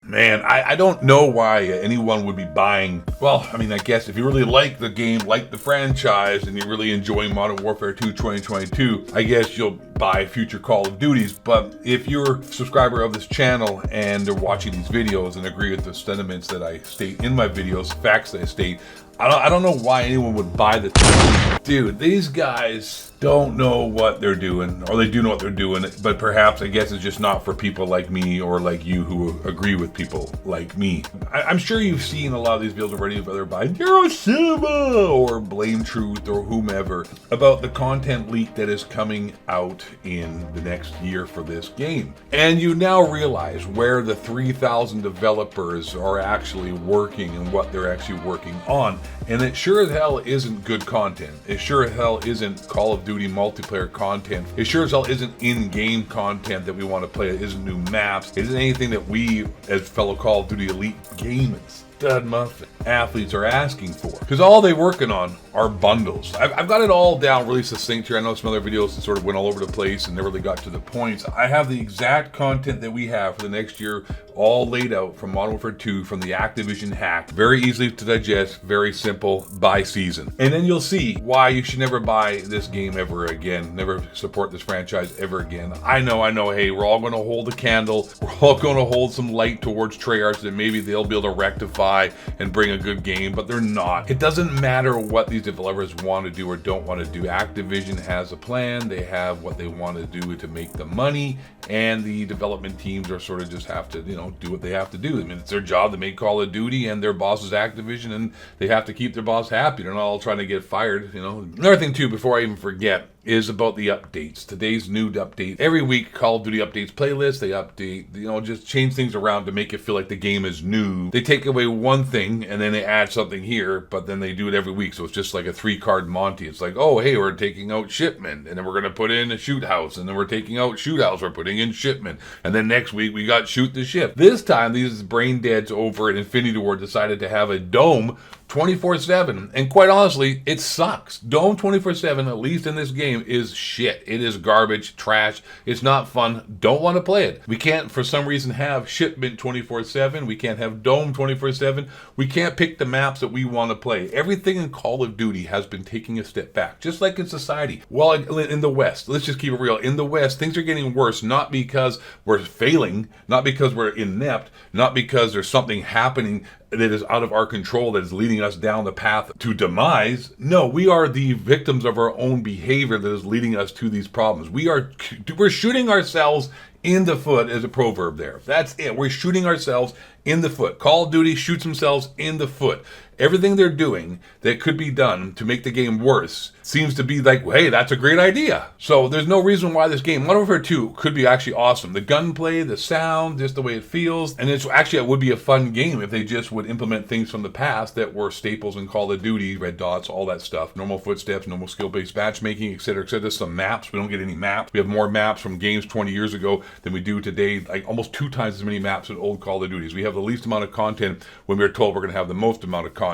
Man, I don't know why anyone would be buying. Well, I mean, I guess if you really like the game, like the franchise, and you're really enjoying Modern Warfare 2 2022, I guess you'll buy future Call of Duties. But if you're a subscriber of this channel and they're watching these videos and agree with the sentiments that I state in my videos, facts that I state, I don't know why anyone would buy the... Dude, these guys don't know what they're doing, or they do know what they're doing, but perhaps, I guess, it's just not for people like me or like you who agree with people like me. I'm sure you've seen a lot of these videos already, whether by Neurocinema or Blame Truth or whomever, about the content leak that is coming out in the next year for this game. And you now realize where the 3,000 developers are actually working and what they're actually working on. And it sure as hell isn't good content. It sure as hell isn't Call of Duty multiplayer content. It sure as hell isn't in-game content that we want to play. It isn't new maps. It isn't anything that we, as fellow Call of Duty elite gamers, stud muffin athletes are asking for, because all they're working on are bundles. I've got it all down really succinct here. I know some other videos that sort of went all over the place and never really got to the points. I have the exact content that we have for the next year all laid out from Modern Warfare 2 from the Activision hack. Very easy to digest, very simple, by season. And then you'll see why you should never buy this game ever again, never support this franchise ever again. I know, hey, we're all going to hold a candle. We're all going to hold some light towards Treyarch that maybe they'll be able to rectify and bring a good game, but they're not. It doesn't matter what these developers want to do or don't want to do. Activision has a plan. They have what they want to do to make the money, and the development teams are sort of just have to, do what they have to do. I mean, it's their job to make Call of Duty, and their boss is Activision, and they have to keep their boss happy. They're not all trying to get fired, Another thing too, before I even forget, is about the updates. Today's new update. Every week, Call of Duty updates playlist. They update, just change things around to make it feel like the game is new. They take away one thing and then they add something here, but then they do it every week. So it's just like a 3-card Monty. It's like, oh, hey, we're taking out Shipment, and then we're going to put in a Shoot House, and then we're taking out Shoot House, we're putting in Shipment, and then next week we got Shoot the Ship. This time, these brain deads over at Infinity Ward decided to have a Dome 24/7, and quite honestly, it sucks. Dome 24/7, at least in this game, is shit. It is garbage, trash. It's not fun. Don't want to play it. We can't, for some reason, have Shipment 24/7. We can't have Dome 24/7. We can't pick the maps that we want to play. Everything in Call of Duty has been taking a step back, just like in society. Well, in the West, let's just keep it real. In the West, things are getting worse, not because we're failing, not because we're inept, not because there's something happening that is out of our control that is leading us down the path to demise. No, we are the victims of our own behavior that is leading us to these problems. We're shooting ourselves in the foot, as a proverb there. That's it. We're shooting ourselves in the foot. Call of Duty shoots themselves in the foot. Everything they're doing that could be done to make the game worse seems to be like, well, hey, that's a great idea. So there's no reason why this game, Modern Warfare 2, could be actually awesome. The gunplay, the sound, just the way it feels. And it would be a fun game if they just would implement things from the past that were staples in Call of Duty, red dots, all that stuff. Normal footsteps, normal skill-based matchmaking, etc., etc. Some maps. We don't get any maps. We have more maps from games 20 years ago than we do today, like almost 2 times as many maps in old Call of Duties. We have the least amount of content when we were told we're going to have the most amount of content.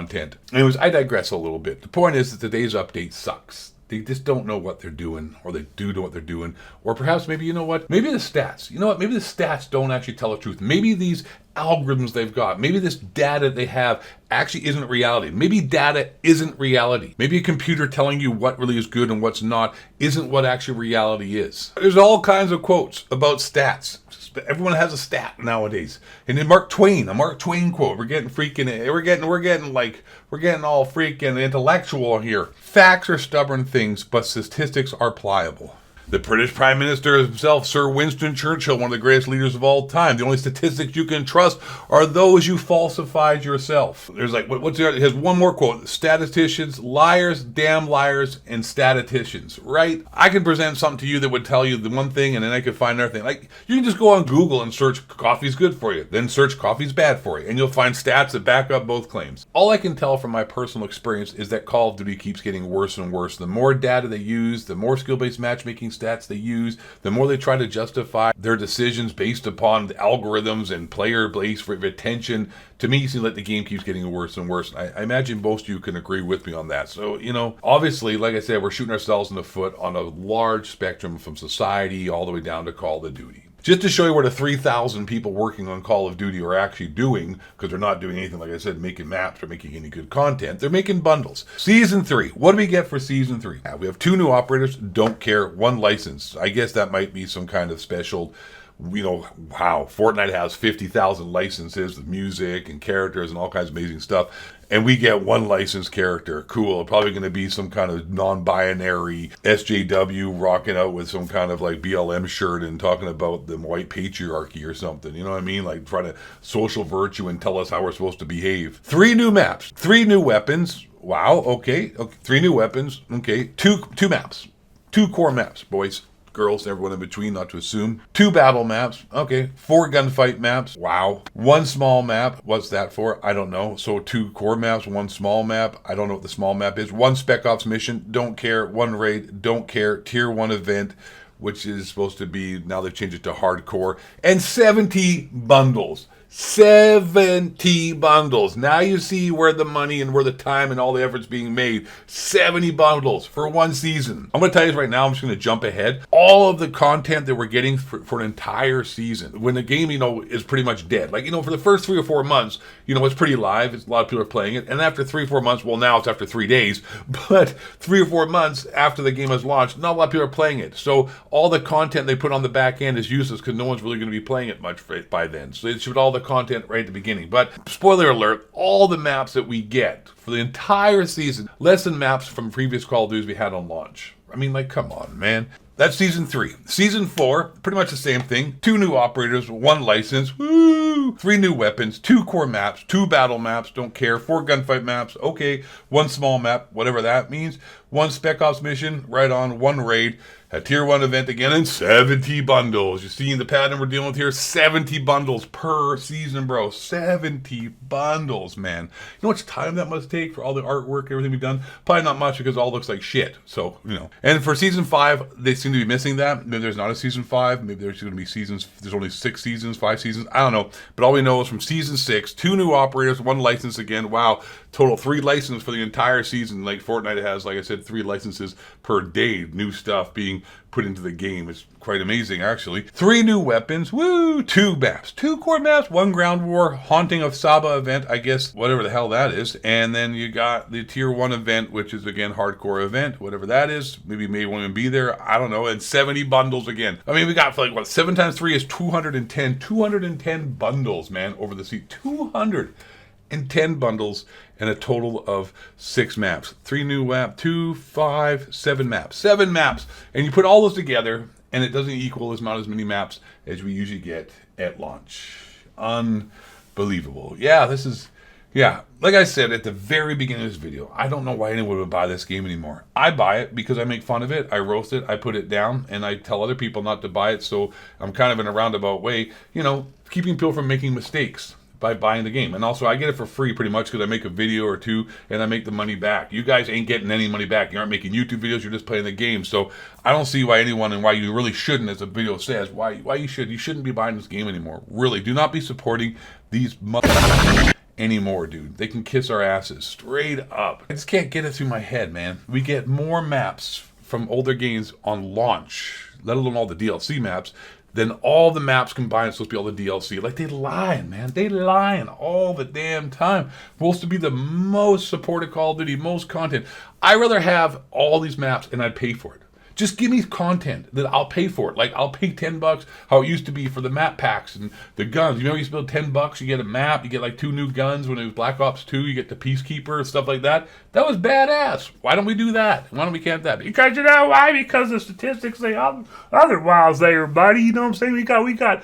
Anyways, I digress a little bit. The point is that today's update sucks. They just don't know what they're doing, or they do know what they're doing, or perhaps maybe, maybe the stats. Maybe the stats don't actually tell the truth. Maybe these algorithms they've got, maybe this data they have actually isn't reality. Maybe data isn't reality. Maybe a computer telling you what really is good and what's not isn't what actually reality is. There's all kinds of quotes about stats. Everyone has a stat nowadays. And then Mark Twain quote. We're getting all freaking intellectual here. Facts are stubborn things, but statistics are pliable. The British Prime Minister himself, Sir Winston Churchill, one of the greatest leaders of all time. The only statistics you can trust are those you falsified yourself. There's here's one more quote. Statisticians, liars, damn liars, and statisticians. Right? I can present something to you that would tell you the one thing, and then I could find another thing. Like, you can just go on Google and search coffee's good for you. Then search coffee's bad for you. And you'll find stats that back up both claims. All I can tell from my personal experience is that Call of Duty keeps getting worse and worse. The more data they use, the more skill-based matchmaking stats they use, the more they try to justify their decisions based upon the algorithms and player-based retention. To me, it seems like the game keeps getting worse and worse. I imagine most of you can agree with me on that. So, obviously, like I said, we're shooting ourselves in the foot on a large spectrum from society all the way down to Call of Duty. Just to show you what the 3,000 people working on Call of Duty are actually doing, because they're not doing anything, like I said, making maps or making any good content. They're making bundles. Season 3. What do we get for Season 3? We have 2 new operators, don't care, 1 license. I guess that might be some kind of special, you know, wow, Fortnite has 50,000 licenses with music and characters and all kinds of amazing stuff. And we get 1 licensed character. Cool. Probably going to be some kind of non-binary SJW rocking out with some kind of like BLM shirt and talking about the white patriarchy or something. You know what I mean? Like trying to social virtue and tell us how we're supposed to behave. 3 new maps. 3 new weapons. Wow. Okay. 3 new weapons. Okay. 2 maps. 2 core maps, boys. Girls, everyone in between, not to assume. 2 battle maps. Okay. 4 gunfight maps. Wow. 1 small map. What's that for? I don't know. So 2 core maps, 1 small map. I don't know what the small map is. 1 Spec Ops mission. Don't care. 1 raid. Don't care. Tier 1 event, which is supposed to be, now they've changed it to hardcore. And 70 bundles. 70 bundles. Now you see where the money and where the time and all the effort's being made. 70 bundles for 1 season. I'm going to tell you this right now. I'm just going to jump ahead. All of the content that we're getting for an entire season, when the game, you know, is pretty much dead. Like, you know, for the first 3 or 4 months, you know, it's pretty live. A lot of people are playing it. And after 3 or 4 months, well, now it's after 3 days, but 3 or 4 months after the game has launched, not a lot of people are playing it. So all the content they put on the back end is useless because no one's really going to be playing it much by then. So it should all the content right at the beginning. But spoiler alert, all the maps that we get for the entire season, less than maps from previous Call of Duties we had on launch. I mean, like, come on, man. That's Season 3. Season 4, pretty much the same thing. 2 new operators, 1 license, woo! 3 new weapons, 2 core maps, 2 battle maps, don't care, 4 gunfight maps, okay, 1 small map, whatever that means, 1 Spec Ops mission, right on, 1 raid, a Tier 1 event again, and 70 bundles. You see the pattern we're dealing with here? 70 bundles per season, bro. 70 bundles, man. You know how much time that must take for all the artwork, everything we've done? Probably not much because it all looks like shit. So, you know. And for Season 5, they seem to be missing that. Maybe there's not a Season 5. Maybe there's going to be seasons. There's only 6 seasons, 5 seasons. I don't know. But all we know is from Season 6, 2 new operators, 1 license again. Wow. Total 3 licenses for the entire season. Like Fortnite has, like I said, 3 licenses per day. New stuff being put into the game. It's quite amazing, actually. 3 new weapons. Woo! 2 maps. 2 core maps. 1 ground war. Haunting of Saba event, I guess, whatever the hell that is. And then you got the Tier 1 event, which is, again, hardcore event, whatever that is. Maybe won't even be there. I don't know. And 70 bundles again. I mean, we got, like, what, 7 times 3 is 210. 210 bundles, man, over the season. 210 bundles and a total of 6 maps. 3 new maps, 2, 5, 7 maps. 7 maps. And you put all those together, and it doesn't equal as many maps as we usually get at launch. Unbelievable. Yeah, this is... Yeah, like I said at the very beginning of this video, I don't know why anyone would buy this game anymore. I buy it because I make fun of it, I roast it, I put it down, and I tell other people not to buy it, so I'm kind of in a roundabout way, you know, keeping people from making mistakes by buying the game. And also, I get it for free pretty much because I make a video or 2 and I make the money back. You guys ain't getting any money back. You aren't making YouTube videos, you're just playing the game. So I don't see why anyone, and why you really shouldn't, as the video says, why you shouldn't be buying this game anymore. Really, do not be supporting these anymore, dude. They can kiss our asses straight up. I just can't get it through my head, man. We get more maps from older games on launch, let alone all the DLC maps, then all the maps combined are supposed to be all the DLC. Like, they lying, man. They lying all the damn time. Supposed to be the most supported Call of Duty, most content. I'd rather have all these maps and I'd pay for it. Just give me content that I'll pay for it. Like, I'll pay $10, how it used to be for the map packs and the guns. You know, you used to build $10, you get a map, you get like 2 new guns. When it was Black Ops 2, you get the Peacekeeper, stuff like that. That was badass. Why don't we do that? Why don't we can't that? Because, you know why? Because the statistics say otherwise there, buddy. You know what I'm saying? We got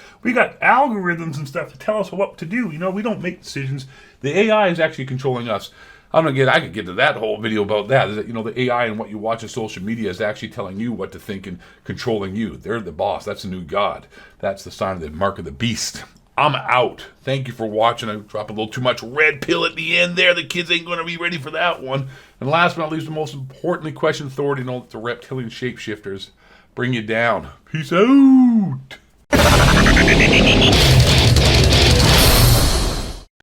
algorithms and stuff to tell us what to do. You know, we don't make decisions. The AI is actually controlling us. I could get to that whole video about that. Is that, you know, the AI and what you watch on social media is actually telling you what to think and controlling you. They're the boss. That's the new God. That's the sign of the mark of the beast. I'm out. Thank you for watching. I dropped a little too much red pill at the end there. The kids ain't going to be ready for that one. And last but not least, the most importantly, question authority, you know, the reptilian shapeshifters bring you down. Peace out.